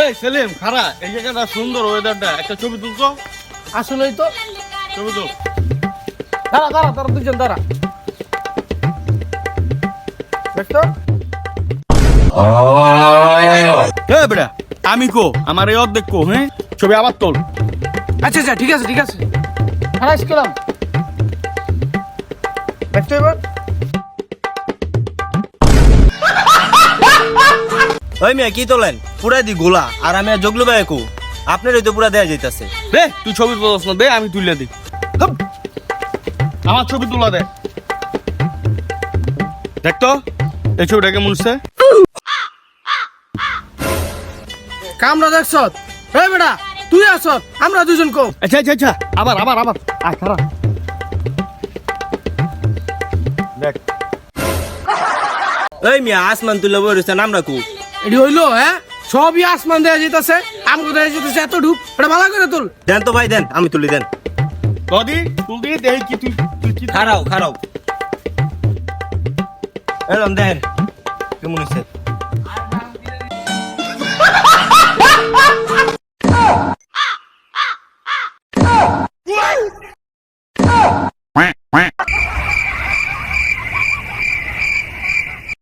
এই সেলিম খারা এই জায়গাটা সুন্দর ওয়েদারটা একটা ছবি তুলছো আসলেই তো। ছবি তুল দাঁড়া দাঁড়া তোরা দুজন দাঁড়া। দেখতো এ বেটা আমি কো আমার এই অর্ধেক কো হ্যাঁ ছবি আবার তোল আচ্ছা আচ্ছা ঠিক আছে ঠিক আছে। খারাপ করলাম দেখতো এবার। ওই মিয়া কি তোলেন পুরাই দি গোলা আর আমি জগলু ভাই কু আপনারই তো পুরা দেয়া যাইতাছে। দে তুই ছবি তুলছ না দে আমি তুলে দিই হাপ। আমার ছবি তুলা দে দেখ তো এই ছবিটা কেমন হচ্ছে কামরা দেখছ এই বেটা তুই আছ আমরা দুজন কো। আচ্ছা আচ্ছা আচ্ছা আবার আবার আবার আয় খারা দেখ ওই মিয়া আসমান তুলে বইছেন আমরা কু এটি হইলো হ্যাঁ সবই আসমান দেয়া যেতেছে আমগো দেয়া যেতেছে এত ঢুক এটা ভালো করে তুল। দেন তো ভাই দেন আমি তুলি দেন। কদি তুল দিয়ে দেই কি তুই তুই কি খারাও খারাও এরম দেন কেমন হইছে